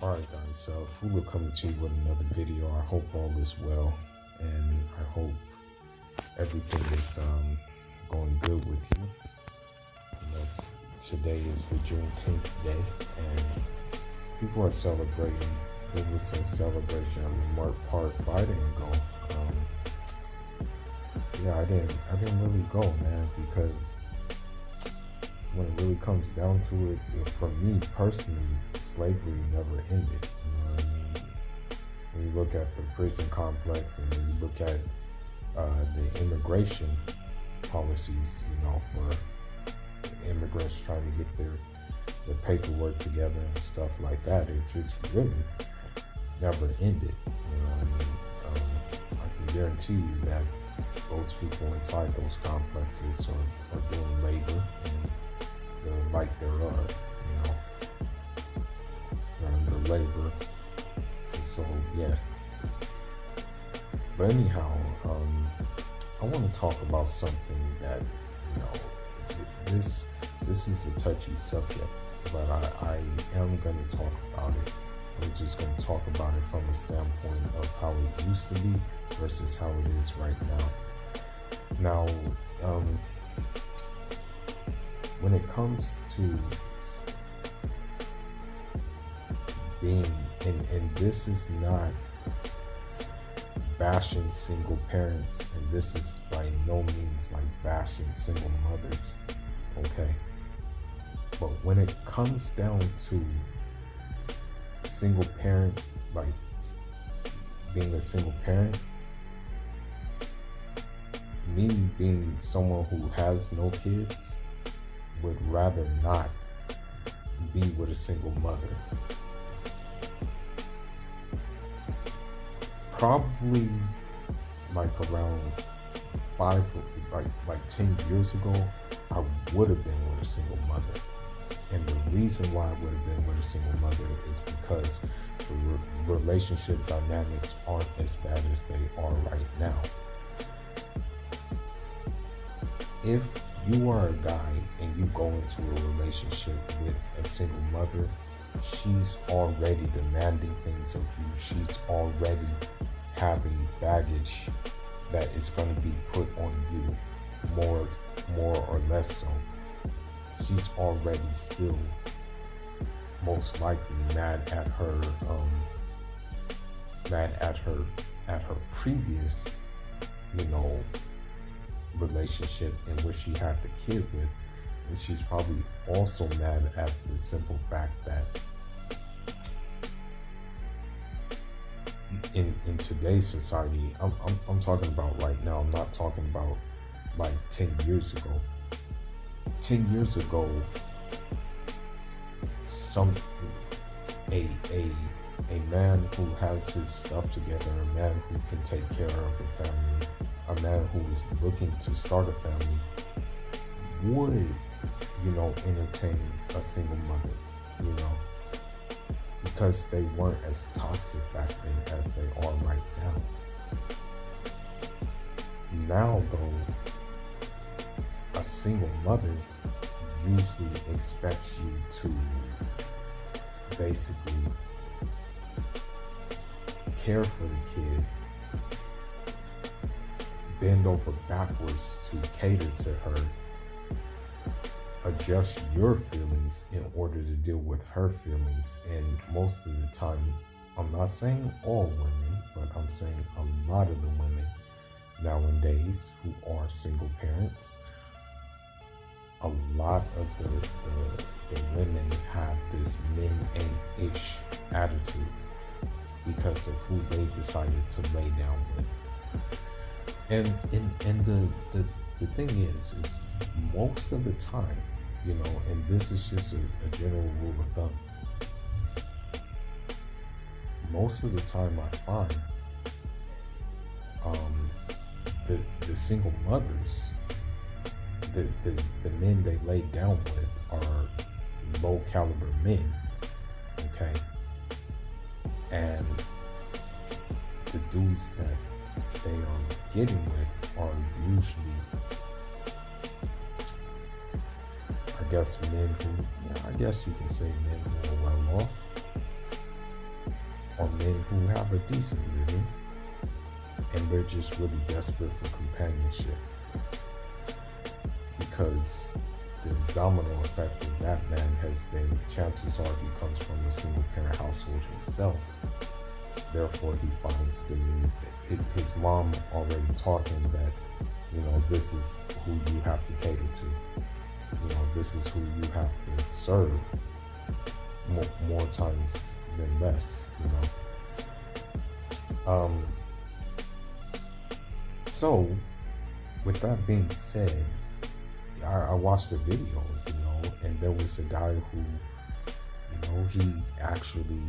Alright guys, so Fulu coming to you with another video. I hope all is well and I hope everything is going good with you. Today is the Juneteenth day and people are celebrating. There was a celebration at Lamar Park, but I didn't go. I didn't really go, man, because when it really comes down to it, for me personally, slavery never ended. You know what I mean? When you look at the prison complex and when you look at the immigration policies, for immigrants trying to get their paperwork together and stuff like that, it just really never ended. You know what I mean? I can guarantee you that those people inside those complexes are doing labor and the like thereof, the labor. And so, yeah. But anyhow, I want to talk about something that, this is a touchy subject, but I am going to talk about it. I'm just going to talk about it from a standpoint of how it used to be versus how it is right now. Now, when it comes to being, and this is not bashing single parents, and this is by no means like bashing single mothers, okay? But when it comes down to single parent, like being a single parent, me being someone who has no kids would rather not be with a single mother. Probably like around 10 years ago, I would have been with a single mother. And the reason why I would have been with a single mother is because the relationship dynamics aren't as bad as they are right now. If you are a guy and you go into a relationship with a single mother, she's already demanding things of you. She's already having baggage that is going to be put on you, more or less so. She's already still most likely mad at her previous, relationship in which she had the kid with, and she's probably also mad at the simple fact that in today's society, I'm talking about right now, I'm not talking about like 10 years ago. 10 years ago, a man who has his stuff together, a man who can take care of a family, a man who is looking to start a family would, entertain a single mother, because they weren't as toxic back then as they are right now. Now, though, a single mother usually expects you to basically care for the kid, bend over backwards to cater to her, adjust your feelings in order to deal with her feelings. And most of the time, I'm not saying all women, but I'm saying a lot of the women nowadays who are single parents, a lot of the women have this men ain't ish attitude because of who they decided to lay down with. And the thing is most of the time, and this is just a general rule of thumb, most of the time I find the single mothers, the men they lay down with are low caliber men, okay? And the dudes that they are getting with are usually, I guess, men who, I guess you can say men who are well off. who have a decent living, and they're just really desperate for companionship. Because the domino effect of that man has been, chances are he comes from a single parent household himself. Therefore, he finds the need. His mom already taught him that, this is who you have to cater to. This is who you have to serve more times than less, So, with that being said, I watched the video, and there was a guy who, he actually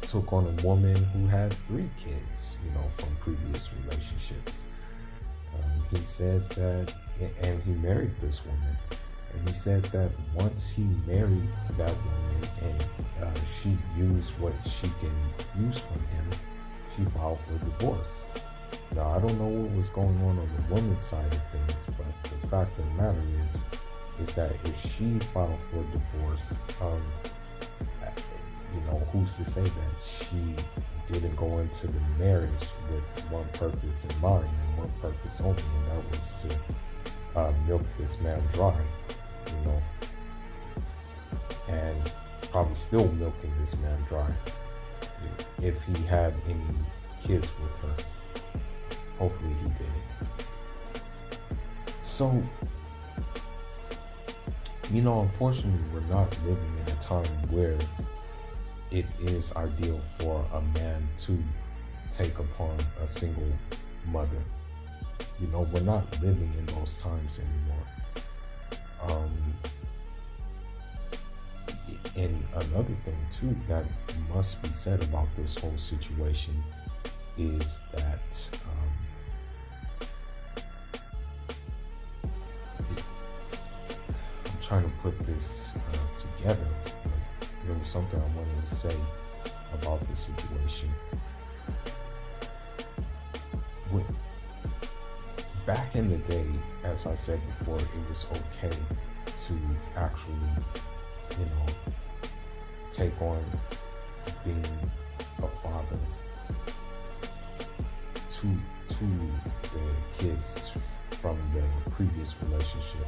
took on a woman who had 3 kids, from previous relationships. He said that, and he married this woman, and he said that once he married that woman and she used what she can use from him, she filed for divorce. Now, I don't know what was going on the woman's side of things, but the fact of the matter is that if she filed for divorce, who's to say that she didn't go into the marriage with one purpose in mind and one purpose only, and that was to milk this man dry, and probably still milking this man dry if he had any kids with her. Hopefully he did. So, unfortunately, we're not living in a time where it is ideal for a man to take upon a single mother. We're not living in those times anymore. And another thing too that must be said about this whole situation is that I'm trying to put this together. There was something I wanted to say about this situation. Back in the day, as I said before, it was okay to actually, take on being a father to the kids from the previous relationship.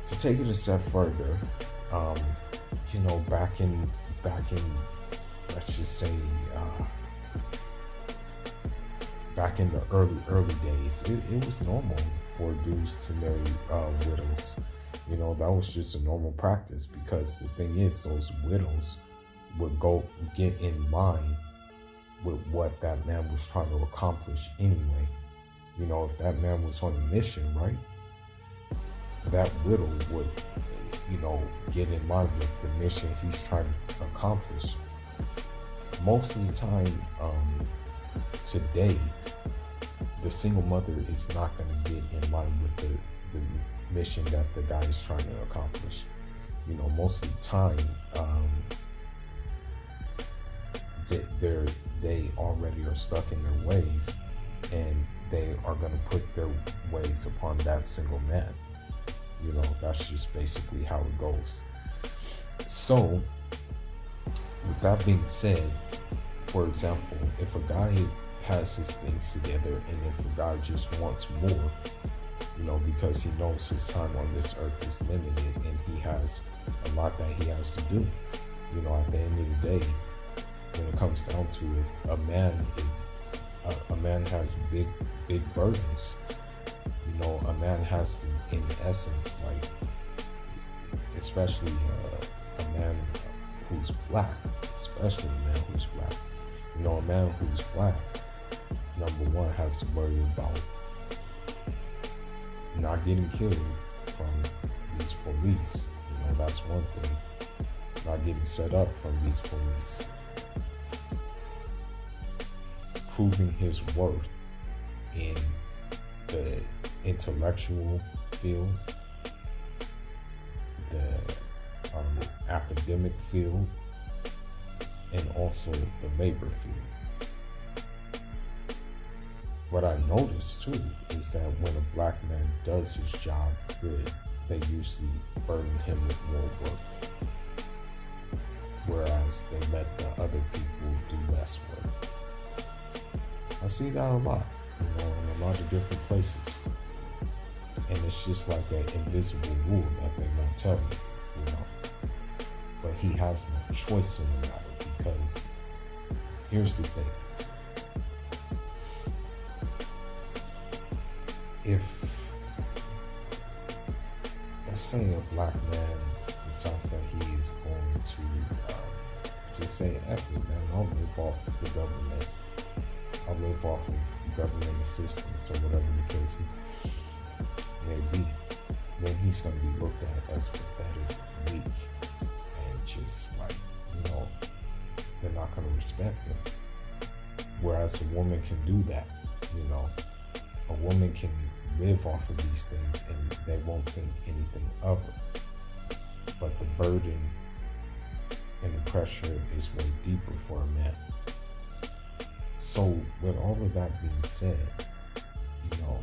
To take it a step further, back in let's just say back in the early days, it was normal for dudes to marry widows. That was just a normal practice, because the thing is, those widows would go get in line with what that man was trying to accomplish anyway. If that man was on a mission, right, that widow would get in line with the mission he's trying to accomplish. Most of the time, today, the single mother is not going to get in line with the mission that the guy is trying to accomplish. Most of the time, they already are stuck in their ways, and they are going to put their ways upon that single man. That's just basically how it goes. So, with that being said, for example, if a guy has his things together, and if a guy just wants more, because he knows his time on this earth is limited, and he has a lot that he has to do. At the end of the day, when it comes down to it, a man has big burdens. A man has to, in essence, especially a man who's black, a man who's black, number one, has to worry about not getting killed from these police. That's one thing. Not getting set up from these police. Proving his worth in the intellectual field, the academic field, and also the labor field. What I noticed too is that when a black man does his job good, they usually burden him with more work, whereas they let the other people do less work. see that a lot, in a lot of different places. And it's just like an invisible rule that they won't tell you, But he has no choice in the matter, because here's the thing. If, let's say a black man decides that he's going to just say, F it, man, I'll live off the government. I'll live off of government assistance, or whatever the case may be, then he's going to be looked at as pathetic, weak, and just like, they're not going to respect him. Whereas a woman can do that, A woman can live off of these things and they won't think anything of it. But the burden and the pressure is way deeper for a man. So with all of that being said, for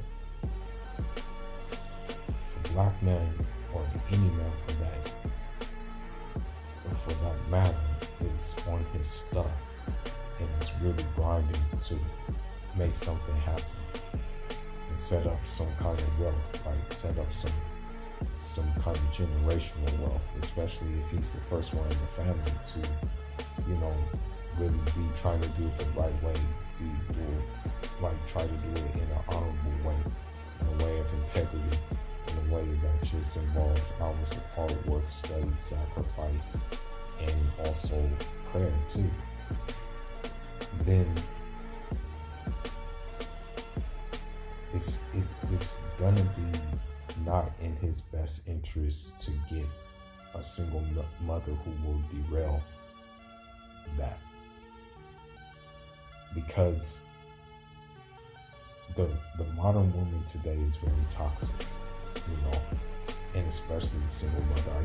black men, or any man for that matter, is on his stuff and is really grinding to make something happen and set up some kind of wealth, like set up some kind of generational wealth, especially if he's the first one in the family to, really be trying to do it the right way, try to do it in an honorable way, in a way of integrity, in a way that just involves hours of hard work, study, sacrifice, and also prayer too. Then it's gonna be not in his best interest to get a single mother who will derail that, because the modern woman today is very toxic, and especially the single mother. I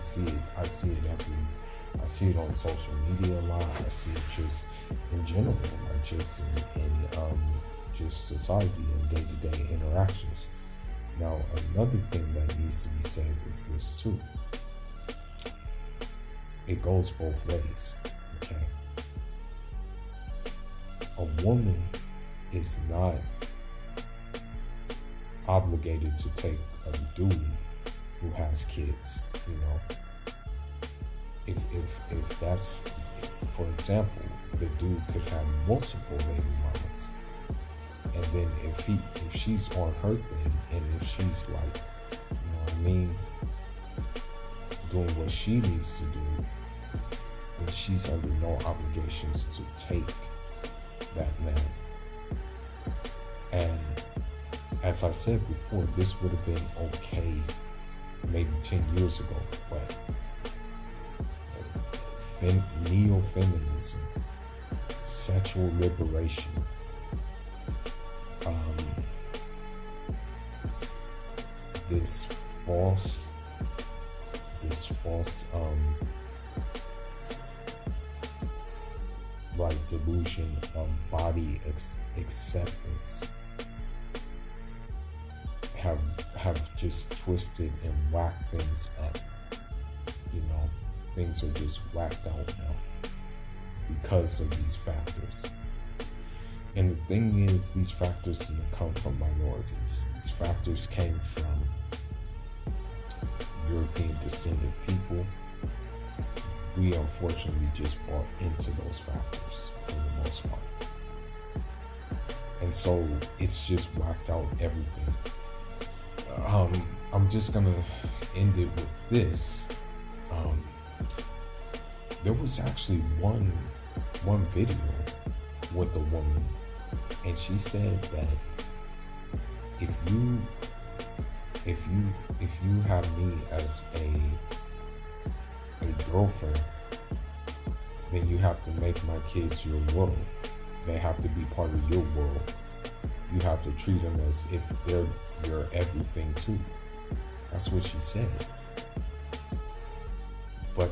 see it on social media a lot. I see it just in general, like just in just society and day-to-day interactions. Now, another thing that needs to be said is this too. It goes both ways, okay? A woman is not obligated to take a dude who has kids, If that's, for example, the dude could have multiple baby mamas, and then if she's on her thing, and if she's like, doing what she needs to do, then she's under no obligations to take that man. And as I said before, this would have been okay maybe 10 years ago, but neo-feminism, sexual liberation, this false delusion of body acceptance have just twisted and whacked things up. Things are just whacked out now because of these factors. And the thing is, these factors didn't come from minorities. These factors came from European descended people. We unfortunately just bought into those factors for the most part. And so it's just whacked out everything. I'm just gonna end it with this. There was actually one video with a woman, and she said that if you have me as a girlfriend, then you have to make my kids your world. They have to be part of your world. You have to treat them as if they're your everything too. That's what she said. But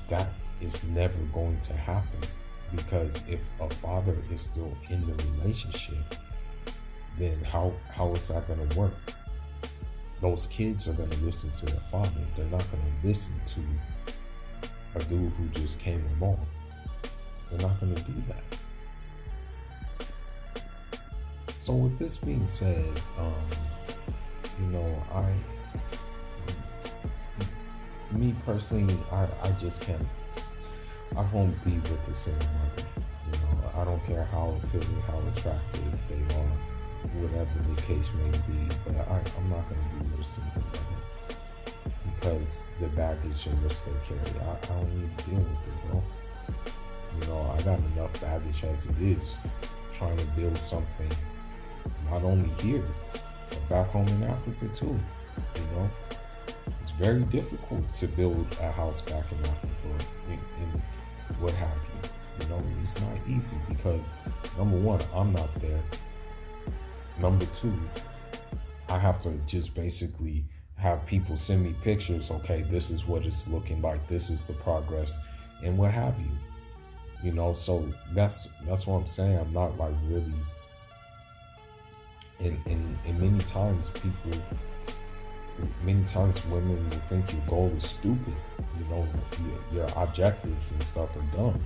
that is never going to happen, because if a father is still in the relationship, then how is that going to work? Those kids are going to listen to their father. They're not going to listen to a dude who just came along. They're not going to do that. So with this being said, you know, me personally, I just can't. I won't be with the single mother. You know, I don't care how appealing, how attractive they are, whatever the case may be. But I'm not going to be with a single mother because the baggage and risk they carry. I don't need to deal with it, bro. You know, I got enough baggage as it is, trying to build something, not only here, but back home in Africa too. You know, it's very difficult to build a house back in Africa, in what have you. You know, it's not easy because number one, I'm not there. Number two, I have to just basically have people send me pictures. Okay, this is what it's looking like. This is the progress, and what have you. You know, so that's what I'm saying. I'm not like really. And many times women will think your goal is stupid. You know, your objectives and stuff are dumb.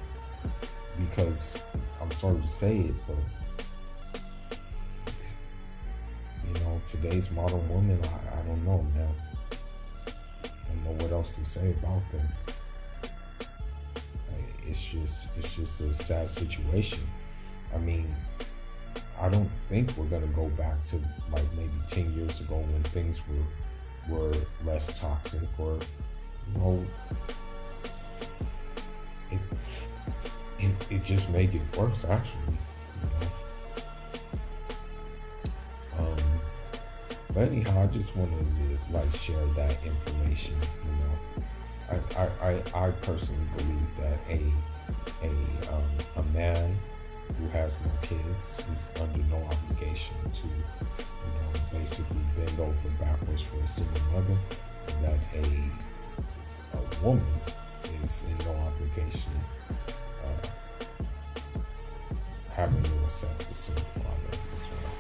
Because I'm sorry to say it, but you know, today's modern woman, I don't know, man. I don't know what else to say about them. It's just a sad situation. I mean, I don't think we're gonna go back to like maybe 10 years ago when things were less toxic, or you know, it just made it worse actually. You know? But anyhow, I just wanted to like share that information. You know, I personally believe that a man who has no kids is under no obligation to, you know, basically bend over backwards for a single mother. That a woman is in no obligation having to accept the single father as well.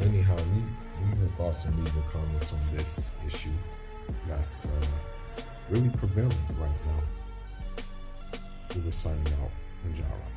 You know? Anyhow, leave your thoughts and leave your comments on this issue that's really prevalent right now. We were signing out. Inshallah.